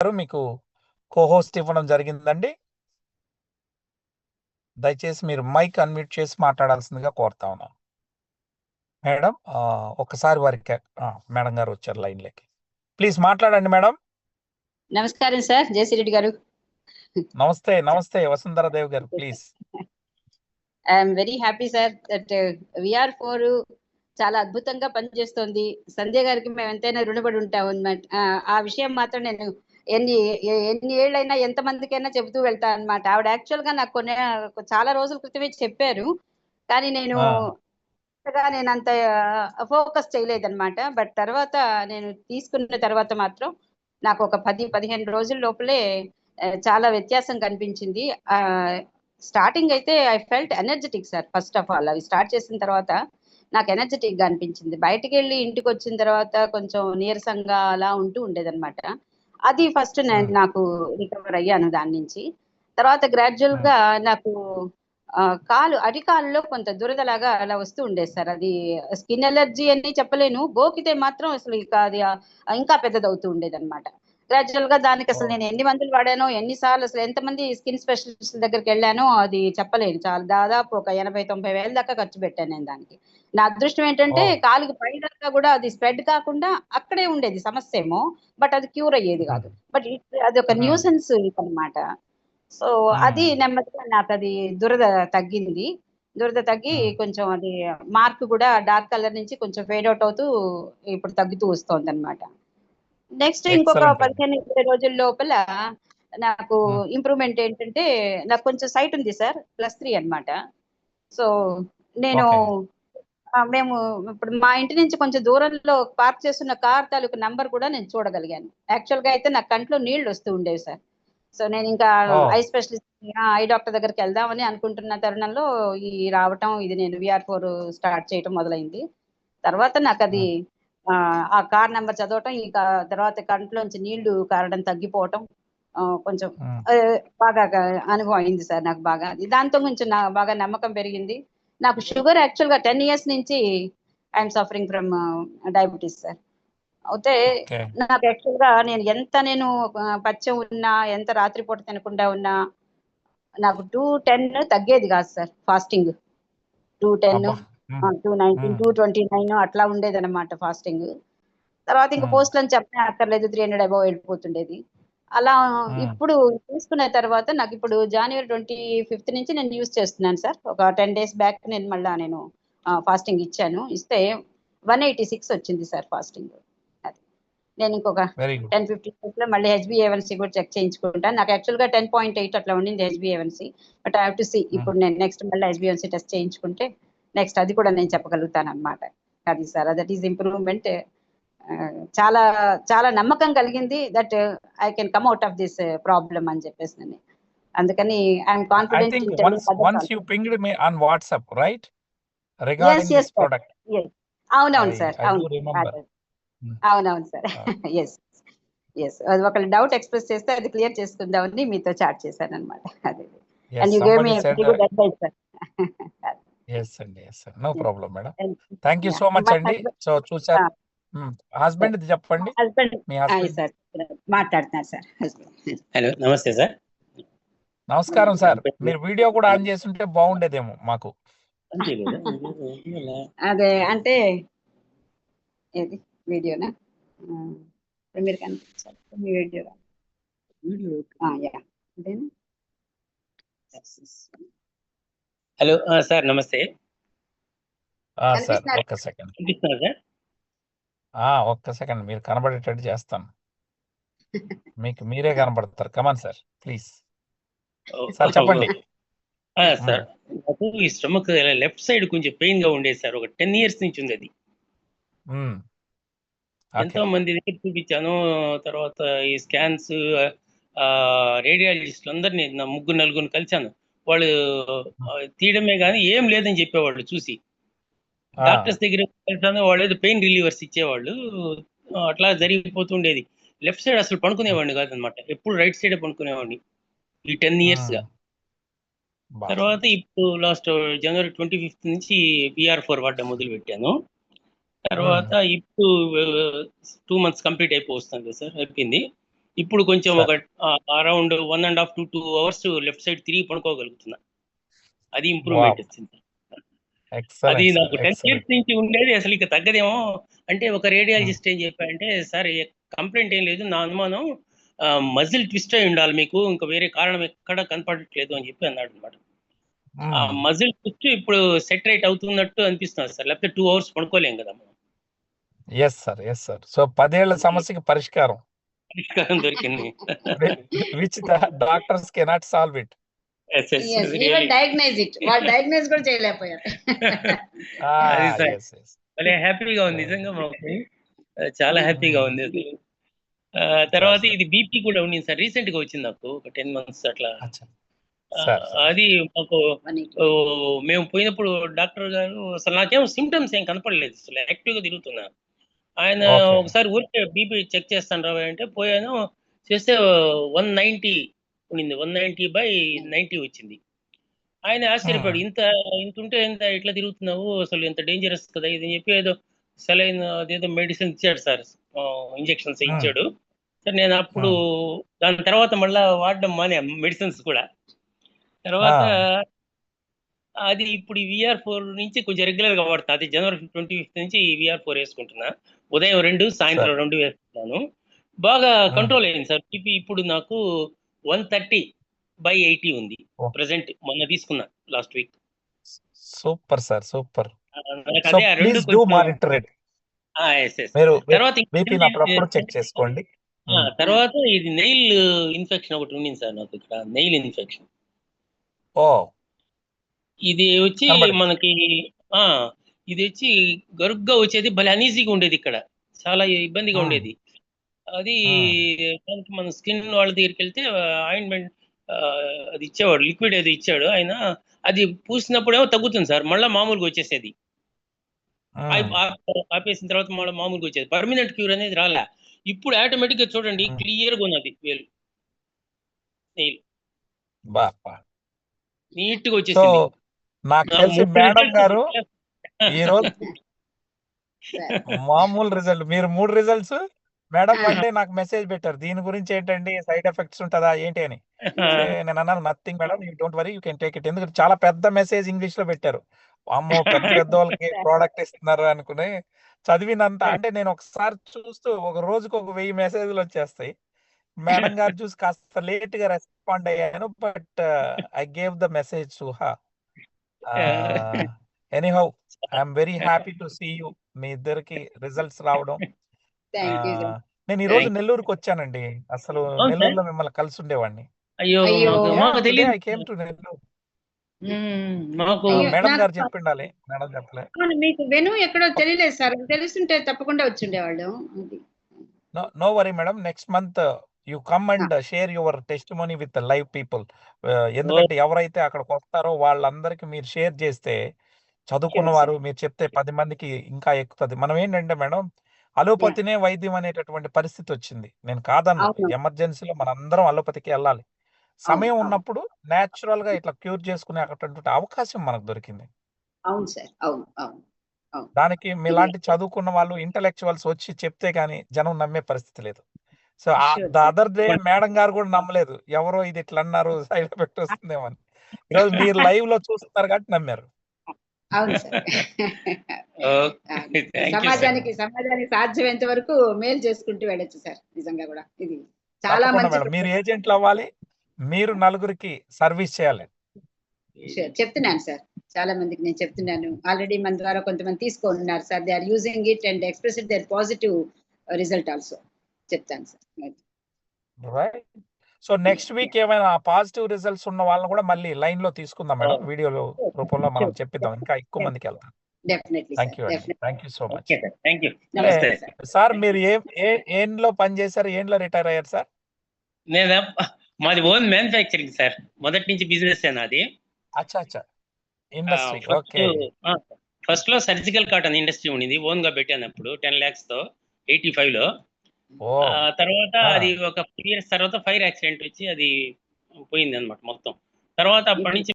గారు మీకు కోహోస్ట్ ఇవ్వడం జరిగిందండి. దయచేసి మీరు మైక్ అన్మ్యూట్ చేసి మాట్లాడాల్సిందిగా కోరుతా ఉన్నాను. మేడం ఒక్కసారి వారికి మేడం గారు వచ్చారు లైన్లోకి. ప్లీజ్ మాట్లాడండి మేడం. నమస్కారం సార్, జేసీ రెడ్డి గారు. నమస్తే నమస్తే వసుంధరాదేవి గారు, please. I'm very happy sir that VR4 చాలా అద్భుతంగా పనిచేస్తోంది. సంధ్య గారికి మేము ఎంతైనా రుణపడి ఉంటాం అన్నమాట. ఆ విషయం మాత్రం నేను ఎన్ని ఎన్ని ఏళ్ళైనా ఎంతమందికైనా చెబుతూ వెళ్తాను అనమాట. ఆవిడ యాక్చువల్గా నాకు చాలా రోజుల క్రితమే చెప్పారు, కానీ నేను అంత ఫోకస్ చేయలేదన్నమాట. బట్ తర్వాత నేను తీసుకున్న తర్వాత మాత్రం నాకు ఒక 10-15 రోజుల లోపలే చాలా వ్యత్యాసం కనిపించింది. స్టార్టింగ్ అయితే I felt energetic sir. First of all అవి స్టార్ట్ చేసిన తర్వాత నాకు ఎనర్జెటిక్ గా అనిపించింది. బయటికి వెళ్ళి ఇంటికి వచ్చిన తర్వాత కొంచెం నీరసంగా అలా ఉంటూ ఉండేదన్నమాట. అది ఫస్ట్ నాకు రికవర్ అయ్యాను దాని నుంచి. తర్వాత గ్రాడ్యువల్ గా నాకు అరికాల్లో కొంత దురదలాగా అలా వస్తూ ఉండేది సార్. అది స్కిన్ ఎలర్జీ అని చెప్పలేను, గోకితే మాత్రం అసలు అది ఇంకా పెద్దదవుతూ ఉండేది అనమాట. గ్రాడ్యువల్ గా దానికి అసలు నేను ఎన్ని మందులు వాడానో, ఎన్నిసార్లు అసలు ఎంతమంది స్కిన్ స్పెషలిస్ట్ దగ్గరికి వెళ్ళానో అది చెప్పలేను. చాలా దాదాపు ఒక 80-90 వేల దాకా ఖర్చు పెట్టాను నేను దానికి. నా అదృష్టం ఏంటంటే కాలుకి పైన కూడా అది స్ప్రెడ్ కాకుండా అక్కడే ఉండేది సమస్య ఏమో, బట్ అది క్యూర్ అయ్యేది కాదు. బట్ అది ఒక న్యూసెన్స్ అనమాట. సో అది నెమ్మదిగా నాకు అది దురద తగ్గింది. దురద తగ్గి కొంచెం అది మార్క్ కూడా డార్క్ కలర్ నుంచి కొంచెం ఫేడ్ అవుట్ అవుతూ ఇప్పుడు తగ్గుతూ వస్తుంది అనమాట. నెక్స్ట్ ఇంకొక 15-20 రోజుల లోపల నాకు ఇంప్రూవ్మెంట్ ఏంటంటే, నాకు కొంచెం సైట్ ఉంది సార్, +3 అన్నమాట. సో నేను మేము ఇప్పుడు మా ఇంటి నుంచి కొంచెం దూరంలో పార్క్ చేస్తున్న కార్ తాలూకు నంబర్ కూడా నేను చూడగలిగాను. యాక్చువల్ గా అయితే నాకు కంట్లో నీళ్లు వస్తూ ఉండేవి సార్. సో నేను ఇంకా ఐ స్పెషలిస్ట్, ఐ డాక్టర్ దగ్గరికి వెళ్దామని అనుకుంటున్న తరుణంలో ఈ రావటం, ఇది నేను VR4 స్టార్ట్ చేయటం మొదలైంది. తర్వాత నాకు అది ఆ కార్ నెంబర్ చదవటం, ఇంకా తర్వాత కంట్లోంచి నీళ్లు కారడం తగ్గిపోవటం కొంచెం బాగా అనుభవం అయింది సార్ నాకు బాగా. దాంతో కొంచెం బాగా నమ్మకం పెరిగింది. నాకు షుగర్ యాక్చువల్ గా 10 years నుంచి I'm suffering from diabetes sir. అయితే నాకు యాక్చువల్ గా నేను పచ్చం ఉన్నా, ఎంత రాత్రిపూట తినకుండా ఉన్నా నాకు 210 తగ్గేది కాదు సార్. ఫాస్టింగ్ 210, 219, 229 అట్లా ఉండేది అనమాట ఫాస్టింగ్. తర్వాత ఇంకా పోస్ట్ అని చెప్పనే అక్కర్లేదు, 300 అబౌవ్ వెళ్ళిపోతుండేది. అలా ఇప్పుడు తీసుకున్న తర్వాత నాకు ఇప్పుడు January 25th నుంచి నేను యూజ్ చేస్తున్నాను సార్. ఒక 10 days బ్యాక్ నేను ఫాస్టింగ్ ఇచ్చాను. ఇస్తే 186 వచ్చింది సార్ ఫాస్టింగ్. అది నేను ఇంకొక 10-15 days లో మళ్ళీ HbA1c కూడా చెక్ చేయించుకుంటాను. నాకు యాక్చువల్ గా 10.8 అట్లా ఉండింది HbA1c. But I have to see, ఇప్పుడు నేను నెక్స్ట్ మళ్ళీ HbA1c టెస్ట్ చేయించుకుంటే నెక్స్ట్ అది కూడా నేను చెప్పగలుగుతాను అనమాట. అది సార్, దట్ ఈస్ ఇంప్రూవ్మెంట్. చాలా చాలా నమ్మకం కలిగింది that I can come out of this problem అని చెప్పేసి. అందుకని I'm confident in telling others. Once you pinged me on WhatsApp, right? Regarding this product. Yes. అవునవును సార్. I do remember. అవునవును sir. Yes అది ఒకళ్ళు డౌట్ ఎక్స్ప్రెస్ చేస్తే అది clear చేసుకుందామని మీతో చాట్ చేశాను అనమాట. అదే. And you gave me a very good advice, sir. Yes అండి, yes sir. No problem madam. Thank you so much అండి. సో చూసారు, హస్బెండ్ చెప్పండి. మీ హస్బెండ్ సార్ మాట్లాడుతున్నారు సార్. హలో, నమస్తే సార్. నమస్కారం సార్. మీరు వీడియో కూడా ఆన్ చేస్తుంటే బాగుండేదేమో మాకు. అదే అంటే ఏది వీడియోనా? మీరు కనిపించారు మీ వీడియో. హలో సార్, నమస్తే సార్. ఒక్క సెకండ్ మీరు కనబడేటట్టు చేస్తాను. మీకు మీరే కనబడతారు. కమాన్ సార్, ప్లీజ్ సార్ చెప్పండి. సార్, నాకు ఈ స్టమక్ లెఫ్ట్ సైడ్ కొంచెం పెయిన్ గా ఉండేది సార్. ఒక 10 years నుంచి ఉంది అది. ఎంతో మంది దగ్గర చూపించాను. తర్వాత ఈ స్కాన్స్, రేడియాలజిస్టులు అందరినీ 3-4 కలిశాను. వాళ్ళు తీయడమే కానీ ఏం లేదని చెప్పేవాళ్ళు. చూసి డాక్టర్స్ దగ్గర కలిసాను, వాళ్ళు ఏదో పెయిన్ రిలీవర్స్ ఇచ్చేవాళ్ళు. అట్లా జరిగిపోతుండేది. లెఫ్ట్ సైడ్ అసలు పడుకునేవాడిని కాదనమాట, ఎప్పుడు రైట్ సైడే పడుకునేవాడిని ఈ 10 years గా. తర్వాత ఇప్పుడు లాస్ట్ January 25th నుంచి VR4 వాడడం మొదలు పెట్టాను. తర్వాత ఇప్పుడు 2 months కంప్లీట్ అయిపోతుంది సార్, అయిపోయింది. ఇప్పుడు కొంచెం సార్ ఒక around 1.5 to 2 hours left side తిరిగి పడుకోగలుగుతున్నా. అది ఇంప్రూవ్మెంట్ వావ్ వచ్చింది. అది ఎక్సలెంట్ సార్ నాకు 10 years ఎక్సలెంట్ నుంచి ఉండేది, అసలు ఇక తగ్గదేమో. అంటే ఒక రేడియాలజిస్ట్ ఏం చెప్పారంటే, సార్ కంప్లైంట్ ఏం లేదు, నా అనుమానం మజిల్ ట్విస్ట్ అయి ఉండాలి మీకు, ఇంకా వేరే కారణం ఎక్కడ కనపడట్లేదు అని చెప్పి అన్నాడు అనమాట. ఆ మజిల్ ట్విస్ట్ ఇప్పుడు సెట్ రైట్ అవుతున్నట్టు అనిపిస్తుంది సార్, లేకపోతే 2 hours పడుకోలేం కదా మనం. ఎస్ సార్ సో 10 ఏళ్ల సమస్యకి పరిష్కారం పరిష్కారం దొరికింది. Which the doctors cannot solve it. Yes, yes, Yes, really. even diagnose it. వాళ్ళు డయాగ్నైజ్ కూడా చేయలేకపోయారు. అది సార్ ఎస్ ఎస్ భలే హ్యాపీగా ఉంది నిజంగా మాకు, చాలా హ్యాపీగా ఉంది అది. తర్వాత సార్. ఇది బీపీ కూడా ఉంది సార్, రీసెంట్ గా వచ్చింది నాకు ఒక 10 months అట్లా. సార్ అది మాకు మేము పోయినప్పుడు డాక్టర్ గారు అసలు నాకేం సిమ్టమ్స్ ఏం కనపడలేదు, అసలు యాక్టివ్ గా తిరుగుతున్నా. ఆయన Okay. ఒకసారి ఊరికే బీపీ చెక్ చేస్తాను రా అంటే పోయాను, చేస్తే 190 ఉండింది, 190/90 వచ్చింది. ఆయన ఆశ్చర్యపడి, ఇంత ఇంత ఉంటే ఎంత ఇట్లా తిరుగుతున్నావు, అసలు ఎంత డేంజరస్ కదా ఇది అని చెప్పి ఏదో సెలైన్ అదేదో మెడిసిన్ ఇచ్చాడు సార్, ఇంజెక్షన్స్ ఇచ్చాడు సార్. నేను అప్పుడు దాని తర్వాత మళ్ళా వాడడం మానే మెడిసిన్స్ కూడా. తర్వాత అది ఇప్పుడు VR4 నుంచి కొంచెం రెగ్యులర్ గా వాడుతా. అది January 25th నుంచి VR4 వేసుకుంటున్నా. ఉదయం 2, సాయంత్రం 2 వేస్తున్నాను. బాగా కంట్రోల్ అయింది సార్. బీపీ ఇప్పుడు నాకు 130/80 ఉంది ప్రెసెంట్. మొన్న తీసుకున్నా last week. Super sir super. నాకు సో అదే ఆ రెండు ప్లీజ్ డూ కొంచెం మానిటర్ ఇట్. yes. మీరు తర్వాత బీపీని అప్పుడప్పుడు చెక్ చేసుకోండి. తర్వాత ఇది నెయిల్ ఇన్ఫెక్షన్ ఒకటి ఉండింది సార్ నాకు, ఇక్కడ నెయిల్ ఇన్ఫెక్షన్. ఓ ఇది వచ్చి మనకి ఇది వచ్చి గరుగ్గా వచ్చేది, భలే అనీజీగా ఉండేది, ఇక్కడ చాలా ఇబ్బందిగా ఉండేది. అది దానికి మన స్కిన్ వాళ్ళ దగ్గరికి వెళ్తే ఆయింట్మెంట్ అది ఇచ్చేవాడు, లిక్విడ్ ఏదో ఇచ్చాడు ఆయన. అది పూసినప్పుడేమో తగ్గుతుంది సార్, మళ్ళీ మామూలుగా వచ్చేసేది. ఆపేసిన తర్వాత మళ్ళీ మామూలుగా వచ్చేది. పర్మనెంట్ క్యూర్ అనేది రాలే. ఇప్పుడు ఆటోమేటిక్ గా చూడండి క్లియర్ గా ఉన్నది వేలు, నెయిల్ నీట్ గా వచ్చేసింది. నాకు తెలిసి మేడం గారు ఈ రోజు మామూలు రిజల్ట్, మీరు 3 రిజల్ట్స్ మేడం అంటే నాకు మెసేజ్ పెట్టారు, దీని గురించి ఏంటండి, సైడ్ ఎఫెక్ట్స్ ఉంటుందా ఏంటి అని. నేను అన్నాను nothing madam, you don't worry, you can take it. ఎందుకంటే చాలా పెద్ద మెసేజ్ ఇంగ్లీష్ లో పెట్టారు. అమ్మో పెద్ద పెద్ద వాళ్ళకి ప్రోడక్ట్ ఇస్తున్నారు అనుకుని చదివినంత, అంటే నేను ఒకసారి చూస్తూ ఒక రోజుకు ఒక 1000 మెసేజ్లు వచ్చేస్తాయి. మేడం గారు చూసి కాస్త లేట్ గా రెస్పాండ్ అయ్యాను, but I gave the message to her. Anyhow I'm very happy to see you, మీ ఇద్దరికి రిజల్ట్స్ రావడం. నేను ఈ రోజు నెల్లూరుకి వచ్చానండి, అసలు నెల్లూరులో మిమ్మల్ని కలిసి ఉండేవాడిని. అయ్యో I came to Nellore. Madam గారు చెప్పిండాలి, మేడం చెప్పలే. మీకు వెను ఎక్కడో తెలియలేదు సార్, తెలుస్తుంటే తప్పకుండా వచ్చి ఉండేవాళ్ళు. No worry madam, next month you come and share your testimony with live people. ఎందుకంటే ఎవరైతే అక్కడికి వస్తారో వాళ్ళందరికీ మీరు షేర్ చేస్తే, చదువుకున్న వారు మీరు చెప్తే 10 మందికి ఇంకా ఎక్కుతుంది. మనం ఏంటంటే మేడం, అలోపతినే వైద్యం అనేటటువంటి పరిస్థితి వచ్చింది. నేను కాదన్నా, ఎమర్జెన్సీలో మనందరం అలోపతికి వెళ్ళాలి. సమయం ఉన్నప్పుడు నేచురల్ గా ఇట్లా క్యూర్ చేసుకునే అటువంటి అవకాశం మనకు దొరికింది. దానికి మీలాంటి చదువుకున్న వాళ్ళు ఇంటలెక్చువల్స్ వచ్చి చెప్తే గానీ జనం నమ్మే పరిస్థితి లేదు. So the other day madam గారు కూడా నమ్మలేదు, ఎవరో ఇది ఇట్లా అన్నారు, సైడ్ ఎఫెక్ట్ వస్తుందేమో అని. ఈరోజు మీరు లైవ్ లో చూస్తున్నారు కాబట్టి నమ్మారు. సమాజానికి సాధ్యమైనంత వరకు మేలు చేసుకుంటూ వెళ్ళొచ్చు సార్. నిజంగా కూడా ఇది చాలా మంచి. మీరు ఏజెంట్లు అవ్వాలి, మీరు నలుగురికి సర్వీస్ చేయాలి. చెప్తున్నాను సార్, చాలా మందికి నేను చెప్తున్నాను. ఆల్రెడీ మన ద్వారా కొంతమంది తీసుకుంటున్నారు sir. They are using it and express their positive result also. చెప్తాను sir. Right. So next week ఏమైనా పాజిటివ్ రిజల్ట్స్ ఉన్న వాళ్ళని కూడా మళ్ళీ లైన్ లో తీసుకుందాం మేడం, వీడియో రూపంలో మనం చెప్పిద్దాం, ఇంకా ఎక్కువ మందికి వెళ్తాం. Thank you so much sir. మీరు ఏంలో పని చేశారు, ఏంలో రిటైర్ అయ్యారు సార్? నేను మాది ఓన్ మ్యానుఫ్యాక్చరింగ్ సార్, మొదటి నుంచి బిజినెస్ నాది. అచ్చా ఇండస్ట్రీ. ఓకే. ఫస్ట్ లో సర్జికల్ కాటన్ ఇండస్ట్రీ ఉండింది, ఓన్ గా పెట్టాను అప్పుడు 10 lakhs తో 85 లో. తర్వాత అది ఒక 3 years తర్వాత ఫైర్ యాక్సిడెంట్ వచ్చి అది పోయింది అనమాట మొత్తం. తర్వాత అప్పటి నుంచి